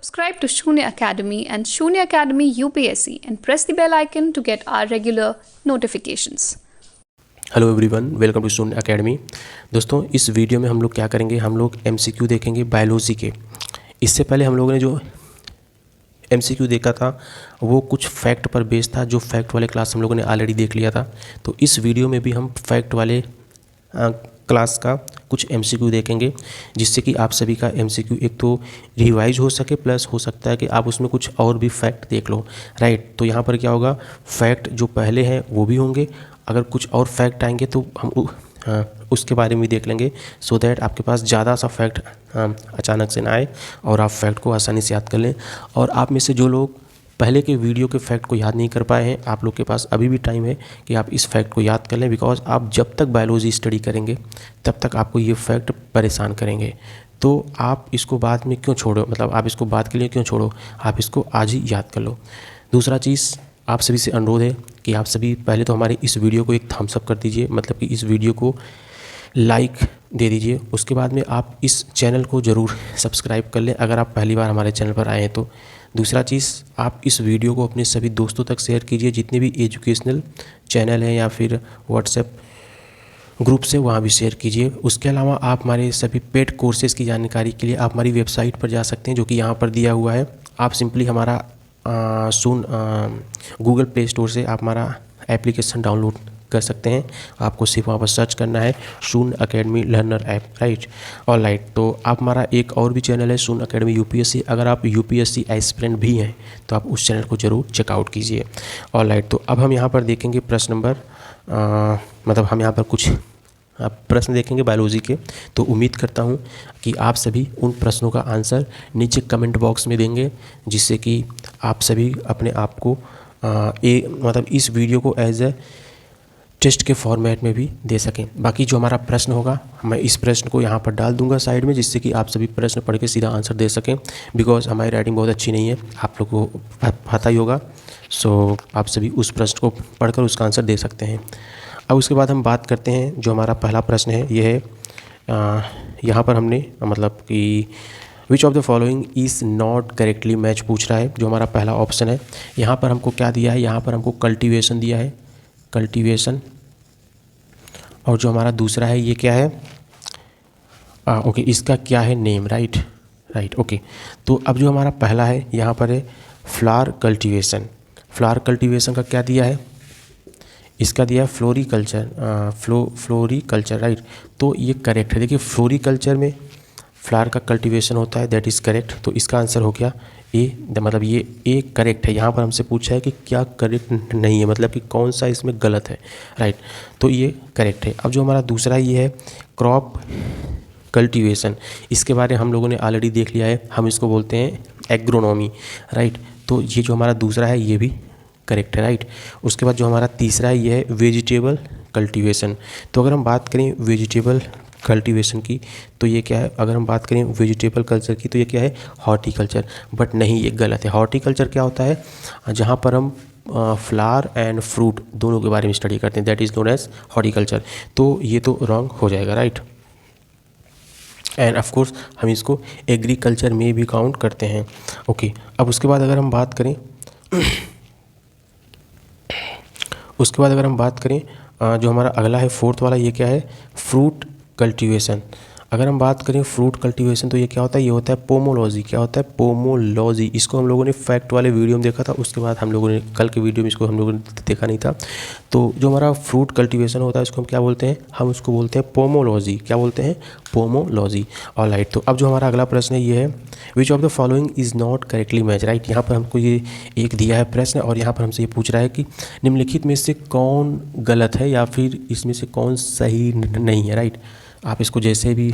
Subscribe to Shunya Academy and Shunya Academy UPSC and press the bell icon to get our regular notifications. Hello everyone, welcome to Shunya Academy. दोस्तों, इस video में हम लोग क्या करेंगे, हम लोग एमसीक्यू देखेंगे बायोलॉजी के। इससे पहले हम लोगों ने जो एमसीक्यू देखा था वो कुछ फैक्ट पर बेस्ड था, जो फैक्ट वाले क्लास हम लोगों ने ऑलरेडी देख लिया था। तो इस वीडियो में भी हम फैक्ट वाले क्लास का कुछ एमसीक्यू देखेंगे, जिससे कि आप सभी का एमसीक्यू एक तो रिवाइज हो सके, प्लस हो सकता है कि आप उसमें कुछ और भी फैक्ट देख लो, राइट। तो यहाँ पर क्या होगा, फैक्ट जो पहले हैं वो भी होंगे, अगर कुछ और फैक्ट आएंगे तो हम उसके बारे में देख लेंगे, सो दैट आपके पास ज़्यादा सा फैक्ट अचानक से ना आए और आप फैक्ट को आसानी से याद कर लें। और आप में से जो लोग पहले के वीडियो के फैक्ट को याद नहीं कर पाए हैं, आप लोग के पास अभी भी टाइम है कि आप इस फैक्ट को याद कर लें, बिकॉज आप जब तक बायोलॉजी स्टडी करेंगे तब तक आपको ये फैक्ट परेशान करेंगे। तो आप इसको बाद में क्यों छोड़ो, मतलब आप इसको बाद के लिए क्यों छोड़ो, आप इसको आज ही याद कर लो। दूसरा चीज़, आप सभी से अनुरोध है कि आप सभी पहले तो हमारे इस वीडियो को एक थम्स अप कर दीजिए, मतलब कि इस वीडियो को लाइक दे दीजिए। उसके बाद में आप इस चैनल को ज़रूर सब्सक्राइब कर लें अगर आप पहली बार हमारे चैनल पर आए हैं तो। दूसरा चीज़, आप इस वीडियो को अपने सभी दोस्तों तक शेयर कीजिए, जितने भी एजुकेशनल चैनल हैं या फिर व्हाट्सएप ग्रुप से वहाँ भी शेयर कीजिए। उसके अलावा आप हमारे सभी पेड कोर्सेज़ की जानकारी के लिए आप हमारी वेबसाइट पर जा सकते हैं, जो कि यहाँ पर दिया हुआ है। आप सिंपली हमारा गूगल प्ले स्टोर से आप हमारा एप्लीकेशन डाउनलोड कर सकते हैं। आपको सिर्फ वहाँ पर सर्च करना है शून्य academy learner app, right. All right, तो आप हमारा एक और भी चैनल है शून्य अकेडमी यूपीएससी, अगर आप यूपीएससी एस्पिरेंट भी हैं तो आप उस चैनल को ज़रूर चेकआउट कीजिए। ऑल राइट, तो अब हम यहाँ पर देखेंगे प्रश्न नंबर मतलब हम यहाँ पर कुछ प्रश्न देखेंगे बायोलॉजी के। तो उम्मीद करता हूँ कि आप सभी उन प्रश्नों का आंसर नीचे कमेंट बॉक्स में देंगे, जिससे कि आप सभी अपने आप को मतलब इस वीडियो को एज ए टेस्ट के फॉर्मेट में भी दे सकें। बाकी जो हमारा प्रश्न होगा, मैं इस प्रश्न को यहाँ पर डाल दूंगा साइड में, जिससे कि आप सभी प्रश्न पढ़ के सीधा आंसर दे सकें, बिकॉज हमारी राइटिंग बहुत अच्छी नहीं है, आप लोग को पता ही होगा। सो आप सभी उस प्रश्न को पढ़कर उसका आंसर दे सकते हैं। अब उसके बाद हम बात करते हैं, जो हमारा पहला प्रश्न है ये है, यहाँ पर हमने मतलब कि विच of the following is not correctly match पूछ रहा है। जो हमारा पहला ऑप्शन है, यहाँ पर हमको क्या दिया है, यहाँ पर हमको कल्टीवेशन दिया है, कल्टीवेशन। और जो हमारा दूसरा है ये क्या है, ओके, इसका क्या है, नेम, राइट राइट, ओके। तो अब जो हमारा पहला है यहाँ पर है फ्लावर कल्टीवेशन। फ्लावर कल्टीवेशन का क्या दिया है, इसका दिया है फ्लोरिकल्चर, फ्लोरिकल्चर, राइट। तो ये करेक्ट है। देखिए, फ्लोरिकल्चर में फ्लावर का कल्टीवेशन होता है, दैट इज़ करेक्ट। तो इसका आंसर हो गया ए, मतलब ये ए करेक्ट है। यहाँ पर हमसे पूछा है कि क्या करेक्ट नहीं है, मतलब कि कौन सा इसमें गलत है, राइट। तो ये करेक्ट है। अब जो हमारा दूसरा ये है क्रॉप कल्टीवेशन, इसके बारे में हम लोगों ने ऑलरेडी देख लिया है, हम इसको बोलते हैं एग्रोनॉमी, राइट। तो ये जो हमारा दूसरा है ये भी करेक्ट है, राइट। उसके बाद जो हमारा तीसरा है ये है वेजिटेबल कल्टीवेशन। तो अगर हम बात करें वेजिटेबल कल्टीवेशन की तो ये क्या है, अगर हम बात करें वेजिटेबल कल्चर की तो ये क्या है, हॉर्टिकल्चर। बट नहीं, ये गलत है। हॉर्टिकल्चर क्या होता है, जहाँ पर हम फ्लावर एंड फ्रूट दोनों के बारे में स्टडी करते हैं, that is known as horticulture. तो ये तो रॉन्ग हो जाएगा, राइट। एंड ऑफ कोर्स हम इसको एग्रीकल्चर में भी काउंट करते हैं, ओके। अब उसके बाद अगर हम बात करें जो हमारा अगला है फोर्थ वाला, ये क्या है, फ्रूट कल्टीवेशन। अगर हम बात करें फ्रूट कल्टीवेशन तो ये क्या होता है, ये होता है पोमोलॉजी। क्या होता है, पोमोलॉजी। इसको हम लोगों ने फैक्ट वाले वीडियो में देखा था, उसके बाद हम लोगों ने कल के वीडियो में इसको हम लोगों ने देखा नहीं था। तो जो हमारा फ्रूट कल्टीवेशन होता है इसको हम क्या बोलते हैं, हम उसको बोलते हैं पोमोलॉजी। क्या बोलते हैं, पोमोलॉजी। ऑल राइट, तो अब जो हमारा अगला प्रश्न है ये है विच of the following is not correctly match, right. यहाँ पर हमको ये एक दिया है प्रश्न और यहाँ पर हमसे ये पूछ रहा है कि निम्नलिखित में से कौन गलत है या फिर इसमें से कौन सही नहीं है, राइट। आप इसको जैसे भी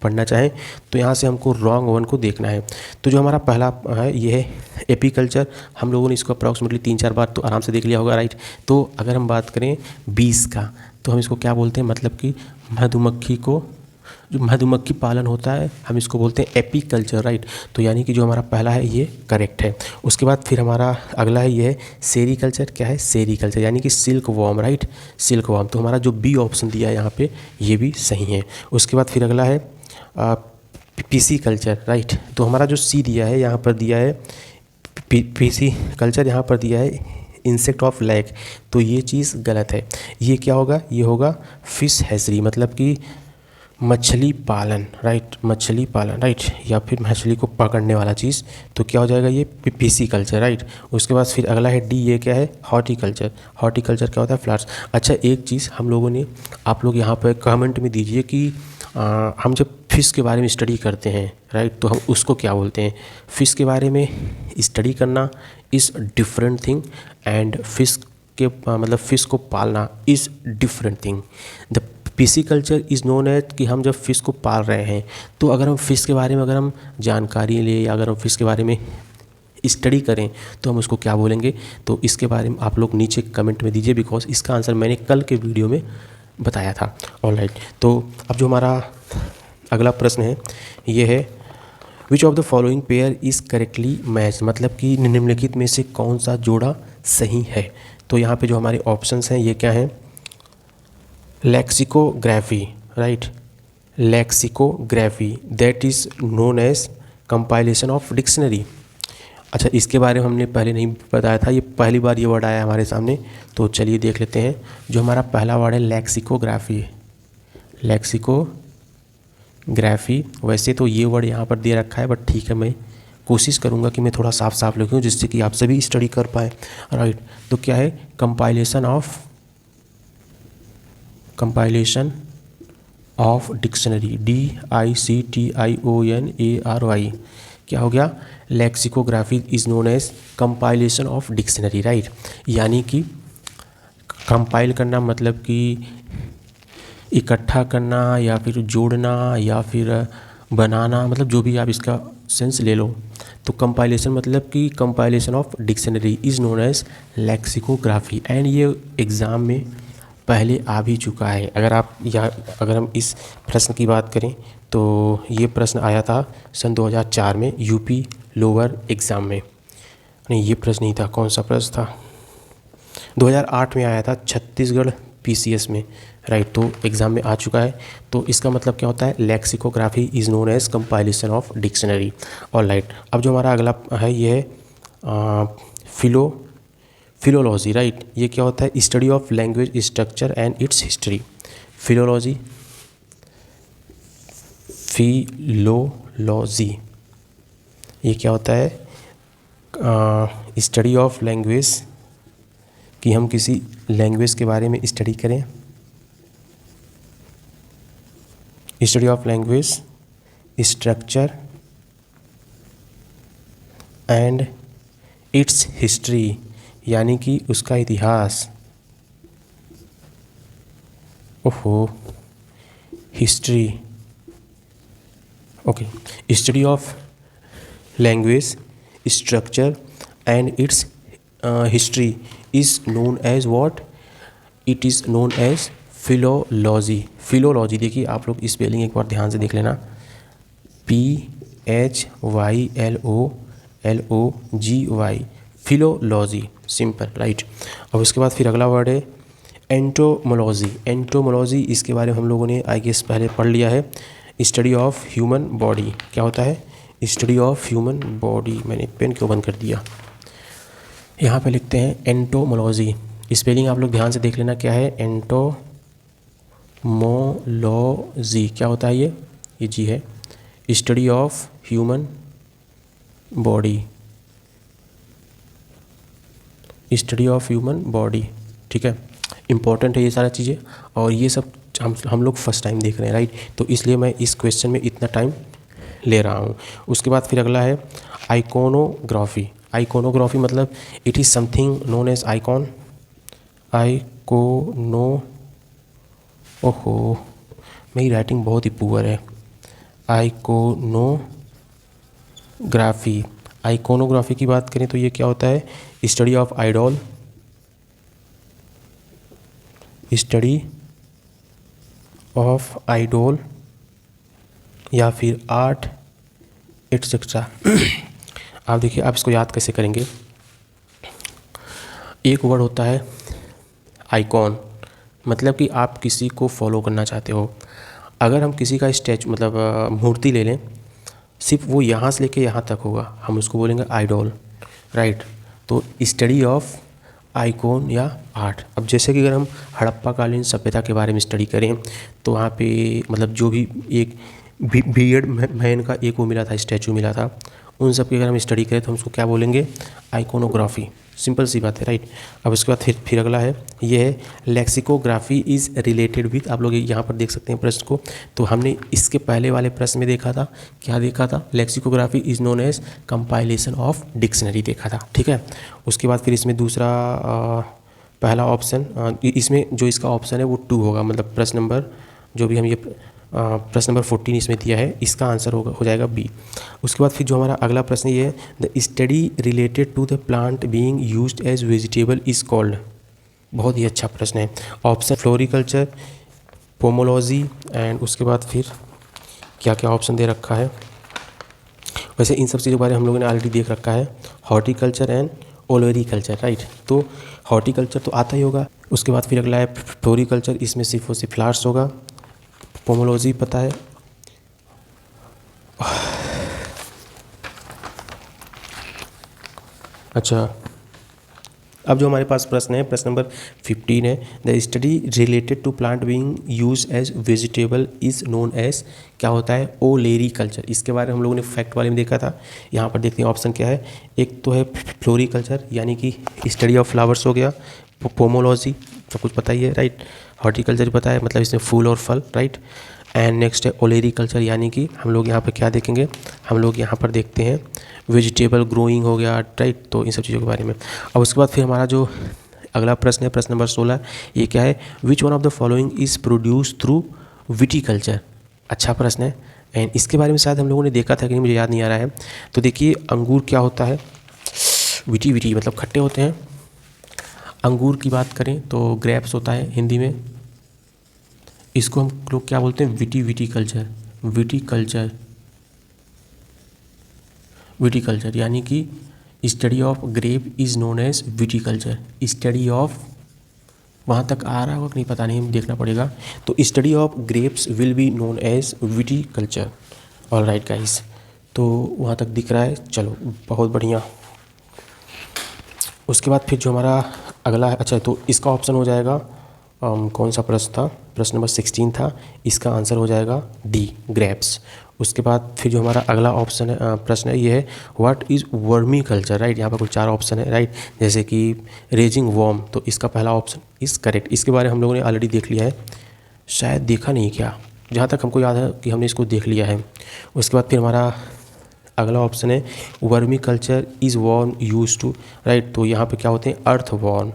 पढ़ना चाहें, तो यहाँ से हमको रॉन्ग वन को देखना है। तो जो हमारा पहला है ये है एपीकल्चर। हम लोगों ने इसको अप्रॉक्सीमेटली 3-4 बार तो आराम से देख लिया होगा, राइट। तो अगर हम बात करें बीस का तो हम इसको क्या बोलते हैं, मतलब कि मधुमक्खी को, जो मधुमक्खी पालन होता है हम इसको बोलते हैं एपीकल्चर, राइट। तो यानी कि जो हमारा पहला है ये करेक्ट है। उसके बाद फिर हमारा अगला है ये है सेरीकल्चर। क्या है, सेरीकल्चर, यानी कि silk worm, right, silk worm. तो हमारा जो बी ऑप्शन दिया है यहाँ पे ये भी सही है। उसके बाद फिर अगला है पीसी कल्चर, राइट। तो हमारा जो सी दिया है यहाँ पर दिया है पीसी कल्चर, यहाँ पर दिया है इंसेक्ट ऑफ लैक, तो ये चीज़ गलत है। ये क्या होगा, ये होगा फिश हैचरी, मतलब कि मछली पालन, राइट, मछली पालन, राइट, या फिर मछली को पकड़ने वाला चीज़। तो क्या हो जाएगा, ये पीसी कल्चर, राइट। उसके बाद फिर अगला है डी, ये क्या है, हॉर्टिकल्चर। हॉर्टिकल्चर क्या होता है, फ्लावर्स। अच्छा, एक चीज़ हम लोगों ने, आप लोग यहाँ पर कमेंट में दीजिए कि हम जब फ़िश के बारे में स्टडी करते हैं, राइट, तो हम उसको क्या बोलते हैं। फ़िश के बारे में स्टडी करना is different thing and fish के मतलब फ़िश को पालना is different thing. The pisciculture is known as कि हम जब फ़िश को पाल रहे हैं, तो अगर हम फ़िश के बारे में अगर हम जानकारी लें या अगर हम फ़िश के बारे में स्टडी करें तो हम उसको क्या बोलेंगे। तो इसके बारे में आप लोग नीचे कमेंट में दीजिए, बिकॉज इसका आंसर मैंने कल के वीडियो में बताया था। ऑलराइट, तो अब जो हमारा अगला प्रश्न है ये है, विच of the following pair is correctly match, मतलब कि निम्नलिखित में से कौन सा जोड़ा सही है। तो यहाँ पे जो हमारे ऑप्शंस हैं ये क्या हैं, lexicography, right, lexicography that is known as compilation of dictionary. अच्छा, इसके बारे में हमने पहले नहीं बताया था, ये पहली बार ये वर्ड आया हमारे सामने, तो चलिए देख लेते हैं। जो हमारा पहला वर्ड है लेक्सिकोग्राफी, लेक्सिकोग्राफी, वैसे तो ये वर्ड यहाँ पर दे रखा है, बट ठीक है, मैं कोशिश करूँगा कि मैं थोड़ा साफ साफ लिखूँ जिससे कि आप सभी स्टडी कर पाएँ, राइट। तो क्या है, कंपाइलेशन ऑफ डिक्शनरी, DICTIONARY, क्या हो गया, lexicography is known as compilation of dictionary, right. यानी कि कंपाइल करना मतलब कि इकट्ठा करना या फिर जोड़ना या फिर बनाना, मतलब जो भी आप इसका सेंस ले लो। तो कंपाइलेशन मतलब कि compilation of dictionary is known as lexicography, and ये एग्ज़ाम में पहले आ भी चुका है। अगर हम इस प्रश्न की बात करें तो ये प्रश्न आया था सन 2004 में यूपी लोअर एग्ज़ाम में। नहीं, ये प्रश्न नहीं था, कौन सा प्रश्न था, 2008 में आया था छत्तीसगढ़ PCS में, राइट। तो एग्ज़ाम में आ चुका है। तो इसका मतलब क्या होता है, lexicography is known as compilation of dictionary. Alright, अब जो हमारा अगला है ये है फिलोलॉजी, राइट। ये क्या होता है, study of language structure and its history. Philology ये क्या होता है, स्टडी ऑफ लैंग्वेज, कि हम किसी लैंग्वेज के बारे में स्टडी करें। Study of language structure and its history, यानी कि उसका इतिहास, history, okay. Study of language structure and its history is known as what, it is known as philology. Philology, देखिए आप लोग स्पेलिंग एक बार ध्यान से देख लेना, PHYLOLOGY, फिलोलॉजी, सिंपल, राइट। अब उसके बाद फिर अगला वर्ड है एंटोमोलॉजी। एंटोमोलॉजी, इसके बारे में हम लोगों ने आई गेस पहले पढ़ लिया है। स्टडी ऑफ ह्यूमन बॉडी, क्या होता है, स्टडी ऑफ ह्यूमन बॉडी। मैंने पेन क्यों बंद कर दिया, यहाँ पे लिखते हैं एंटोमोलॉजी। स्पेलिंग आप लोग ध्यान से देख लेना क्या है, एंटोमोलॉजी, क्या होता है ये जी है, study of human body, study of human body, ठीक है। इंपॉर्टेंट है ये सारा चीज़ें, और ये सब हम लोग फर्स्ट टाइम देख रहे हैं, राइट। तो इसलिए मैं इस क्वेश्चन में इतना टाइम ले रहा हूँ। उसके बाद फिर अगला है आइकोनोग्राफी। आइकोनोग्राफी मतलब it is something known as icon. मेरी राइटिंग बहुत ही पुअर है। आइकोनोग्राफी की बात करें तो ये क्या होता है, study of idol, study of idol या फिर आर्ट एटसेट्रा। आप देखिए, आप इसको याद कैसे करेंगे। एक वर्ड होता है आइकॉन, मतलब कि आप किसी को फॉलो करना चाहते हो। अगर हम किसी का स्टैचू मतलब मूर्ति ले लें, सिर्फ वो यहाँ से लेके यहाँ तक होगा, हम उसको बोलेंगे आइडोल, राइट। तो स्टडी ऑफ आइकॉन या आर्ट। अब जैसे कि अगर हम हड़प्पा कालीन सभ्यता के बारे में स्टडी करें तो वहाँ पे मतलब जो भी एक बियर्ड मैन का एक वो मिला था, स्टैचू मिला था, उन सब की अगर हम स्टडी करें तो हम उसको क्या बोलेंगे, आइकोनोग्राफी। सिंपल सी बात है, राइट। अब उसके बाद फिर अगला है, ये है लेक्सिकोग्राफी इज़ रिलेटेड विथ। आप लोग यहाँ पर देख सकते हैं प्रश्न को। तो हमने इसके पहले वाले प्रश्न में देखा था, क्या देखा था, lexicography is known as compilation of dictionary देखा था, ठीक है। उसके बाद फिर इसमें दूसरा पहला ऑप्शन, इसमें जो इसका ऑप्शन है वो 2 होगा, मतलब प्रश्न नंबर जो भी हम ये प्रश्न नंबर 14 इसमें दिया है, इसका आंसर हो जाएगा बी। उसके बाद फिर जो हमारा अगला प्रश्न ये है, the study related to the plant being used as vegetable is called. बहुत ही अच्छा प्रश्न है। ऑप्शन फ्लोरिकल्चर, पोमोलॉजी, एंड उसके बाद फिर क्या क्या ऑप्शन दे रखा है। वैसे इन सब चीज़ों के बारे में हम लोगों ने ऑलरेडी देख रखा है, हॉर्टिकल्चर एंड ओलोरिकल्चर, राइट। तो हॉर्टिकल्चर तो आता ही होगा। उसके बाद फिर अगला है फ्लोरिकल्चर, इसमें सिर्फ और सिर्फ फ्लावर्स होगा। पोमोलॉजी पता है, अच्छा। अब जो हमारे पास प्रश्न है, प्रश्न नंबर 15 है, the study related to plant being use as vegetable is known as, क्या होता है, ओलेरिकल्चर। इसके बारे में हम लोगों ने फैक्ट वाले में देखा था। यहाँ पर देखते हैं ऑप्शन क्या है। एक तो है फ्लोरिकल्चर यानी कि स्टडी ऑफ फ्लावर्स हो गया, पोमोलॉजी सब कुछ पता ही है, राइट। हॉर्टिकल्चर पता है, मतलब इसमें फूल और फल, राइट। एंड नेक्स्ट है ओलेरिकल्चर यानी कि हम लोग यहाँ पर क्या देखेंगे, हम लोग यहाँ पर देखते हैं वेजिटेबल ग्रोइंग हो गया, राइट। तो इन सब चीज़ों के बारे में। अब उसके बाद फिर हमारा जो अगला प्रश्न है, प्रश्न नंबर 16, ये क्या है, which one of the following is produce through viticulture. अच्छा प्रश्न है, एंड इसके बारे में शायद हम लोगों ने देखा था कि मुझे याद नहीं आ रहा है। तो देखिए अंगूर क्या होता है, विटी मतलब खट्टे होते हैं। अंगूर की बात करें तो ग्रेप्स होता है हिंदी में, इसको हम लोग क्या बोलते हैं, विटीकल्चर यानी कि study of grape is known as viticulture. Study of, वहाँ तक आ रहा होगा कि नहीं पता नहीं, देखना पड़ेगा। तो study of grapes will be known as viticulture. All right guys, तो वहाँ तक दिख रहा है, चलो बहुत बढ़िया। उसके बाद फिर जो हमारा अगला है, अच्छा तो इसका ऑप्शन हो जाएगा, कौन सा प्रश्न था, प्रश्न नंबर 16 था, इसका आंसर हो जाएगा डी, ग्रेप्स। उसके बाद फिर जो हमारा अगला ऑप्शन है, प्रश्न है, ये है what is vermi culture, right. यहाँ पर कुल 4 ऑप्शन है, राइट। जैसे कि रेजिंग वॉर्म, तो इसका पहला ऑप्शन इज़ करेक्ट। इसके बारे में हम लोगों ने ऑलरेडी देख लिया है, शायद देखा नहीं क्या, जहाँ तक हमको याद है कि हमने इसको देख लिया है। उसके बाद फिर हमारा अगला ऑप्शन है vermiculture is worm use to, right. तो यहाँ पर क्या होते हैं, अर्थ वॉर्म।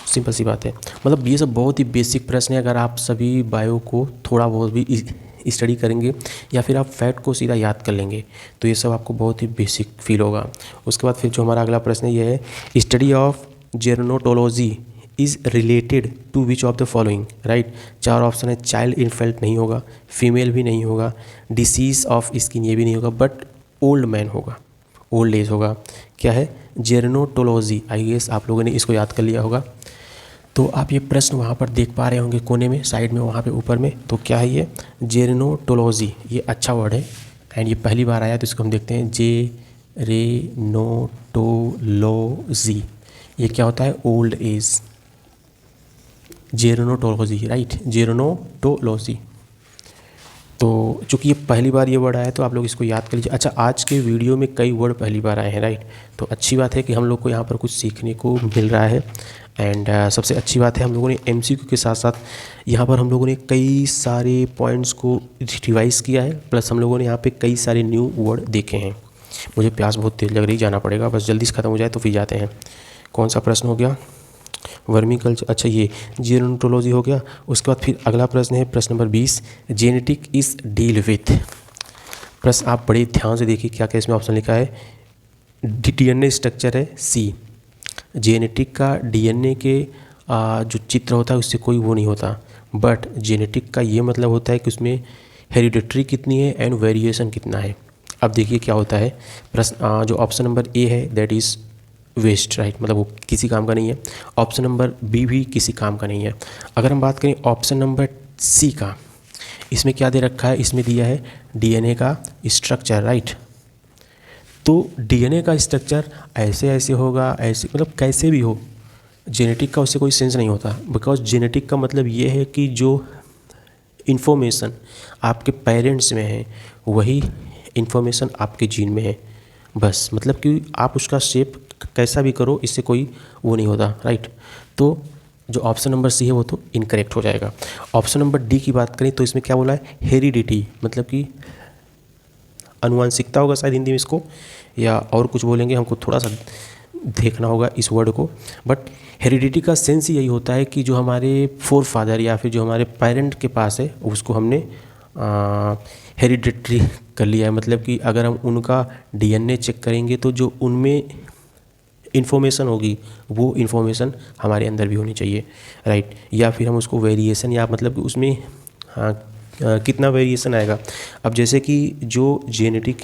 सिंपल सी बात है, मतलब ये सब बहुत ही बेसिक प्रश्न है। अगर आप सभी बायो को थोड़ा बहुत भी स्टडी करेंगे या फिर आप फैक्ट को सीधा याद कर लेंगे तो ये सब आपको बहुत ही बेसिक फील होगा। उसके बाद फिर जो हमारा अगला प्रश्न है ये है study of gerontology is related to which of the following, right. 4 option है, चाइल्ड इन्फेंट नहीं होगा, फीमेल भी नहीं होगा, डिसीज़ ऑफ स्किन ये भी नहीं होगा, बट ओल्ड मैन होगा, ओल्ड एज होगा। क्या है, जेरोनोटोलॉजी। आई गेस आप लोगों ने इसको याद कर लिया होगा। तो आप ये प्रश्न वहाँ पर देख पा रहे होंगे कोने में, साइड में, वहाँ पे ऊपर में। तो क्या है ये, जेरोनोटोलॉजी। ये अच्छा वर्ड है एंड ये पहली बार आया, तो इसको हम देखते हैं, जेरोनोटोलॉजी। ये क्या होता है, ओल्ड एज, जेरोनोटोलॉजी, राइट, जेरोनोटोलॉजी। तो चूँकि ये पहली बार ये वर्ड आया तो आप लोग इसको याद कर लीजिए। अच्छा, आज के वीडियो में कई वर्ड पहली बार आए हैं, राइट। तो अच्छी बात है कि हम लोग को यहाँ पर कुछ सीखने को मिल रहा है। एंड सबसे अच्छी बात है हम लोगों ने MCQ के साथ साथ यहाँ पर हम लोगों ने कई सारे पॉइंट्स को रिवाइज़ किया है, प्लस हम लोगों ने यहाँ पे कई सारे न्यू वर्ड देखे हैं। मुझे प्यास बहुत तेज़ लग रही, जाना पड़ेगा, बस जल्दी से ख़त्म हो जाए तो फिर जाते हैं। कौन सा प्रश्न हो गया, वर्मी कल्चर, अच्छा ये जेरोनोटोलॉजी हो गया। उसके बाद फिर अगला प्रश्न है प्रश्न number 20, genetic is deal with. प्रश्न आप बड़े ध्यान से देखिए क्या क्या इसमें ऑप्शन लिखा है। DNA स्ट्रक्चर है सी, जेनेटिक का DNA के जो चित्र होता है उससे कोई वो नहीं होता, बट जेनेटिक का ये मतलब होता है कि उसमें हेरिडिटरी कितनी है एंड वेरिएशन कितना है। अब देखिए क्या होता है, प्रश्न जो ऑप्शन नंबर ए है दैट इज़ वेस्ट, राइट, मतलब वो किसी काम का नहीं है। ऑप्शन नंबर बी भी किसी काम का नहीं है। अगर हम बात करें ऑप्शन नंबर सी का, इसमें क्या दे रखा है, इसमें दिया है डीएनए का स्ट्रक्चर, राइट। तो डीएनए का स्ट्रक्चर ऐसे ऐसे होगा, ऐसे मतलब कैसे भी हो, जेनेटिक का उससे कोई सेंस नहीं होता। बिकॉज जेनेटिक का मतलब ये है कि जो इन्फॉर्मेशन आपके पेरेंट्स में है वही इन्फॉर्मेशन आपके जीन में है, बस। मतलब कि आप उसका शेप कैसा भी करो, इससे कोई वो नहीं होता, राइट। तो जो ऑप्शन नंबर सी है वो तो इनकरेक्ट हो जाएगा। ऑप्शन नंबर डी की बात करें तो इसमें क्या बोला है, हेरिडिटी, मतलब कि आनुवंशिकता होगा शायद हिंदी में इसको, या और कुछ बोलेंगे, हमको थोड़ा सा देखना होगा इस वर्ड को। बट हेरिडिटी का सेंस ही यही होता है कि जो हमारे फोर फादर या फिर जो हमारे पेरेंट के पास है उसको हमने हेरिडिटरी कर लिया है। मतलब कि अगर हम उनका डीएनए चेक करेंगे तो जो उनमें इन्फॉर्मेशन होगी वो इन्फॉर्मेशन हमारे अंदर भी होनी चाहिए, राइट। या फिर हम उसको वेरिएशन, या मतलब कि उसमें कितना वेरिएशन आएगा। अब जैसे कि जो जेनेटिक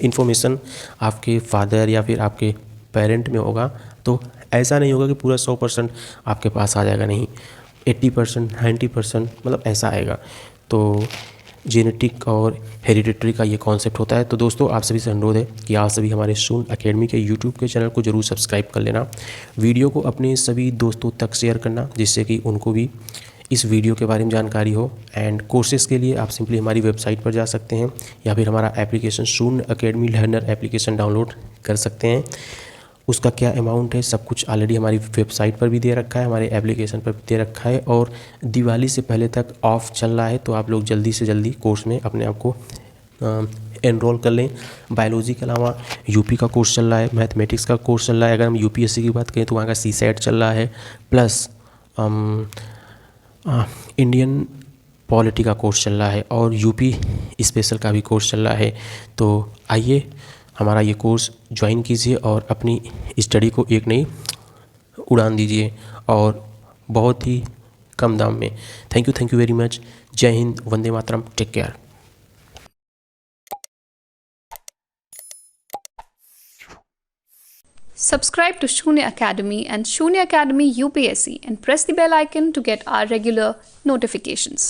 इन्फॉर्मेशन आपके फादर या फिर आपके पेरेंट में होगा तो ऐसा नहीं होगा कि पूरा 100% आपके पास आ जाएगा, नहीं, 80%, 90% मतलब ऐसा आएगा। तो जेनेटिक और हेरिडिटरी का ये कॉन्सेप्ट होता है। तो दोस्तों आप सभी से अनुरोध है कि आप सभी हमारे सून एकेडमी के यूट्यूब के चैनल को ज़रूर सब्सक्राइब कर लेना, वीडियो को अपने सभी दोस्तों तक शेयर करना जिससे कि उनको भी इस वीडियो के बारे में जानकारी हो। एंड कोर्सेज़ के लिए आप सिंपली हमारी वेबसाइट पर जा सकते हैं या फिर हमारा एप्लीकेशन सून एकेडमी लर्नर एप्लीकेशन डाउनलोड कर सकते हैं। उसका क्या अमाउंट है सब कुछ ऑलरेडी हमारी वेबसाइट पर भी दे रखा है, हमारे एप्लीकेशन पर भी दे रखा है, और दिवाली से पहले तक ऑफ चल रहा है। तो आप लोग जल्दी से जल्दी कोर्स में अपने आप को एनरोल कर लें। बायोलॉजी के अलावा यूपी का कोर्स चल रहा है, मैथमेटिक्स का कोर्स चल रहा है। अगर हम यूपीएससी की बात करें तो वहाँ का सीसेट चल रहा है, प्लस इंडियन पॉलिटी का कोर्स चल रहा है और यूपी स्पेशल का भी कोर्स चल रहा है। तो आइए हमारा ये कोर्स ज्वाइन कीजिए और अपनी स्टडी को एक नई उड़ान दीजिए, और बहुत ही कम दाम में। Thank you very much. जय हिंद, वंदे मातरम, take care. Subscribe to Shunya Academy and Shunya Academy UPSC and press the bell icon to get our regular notifications.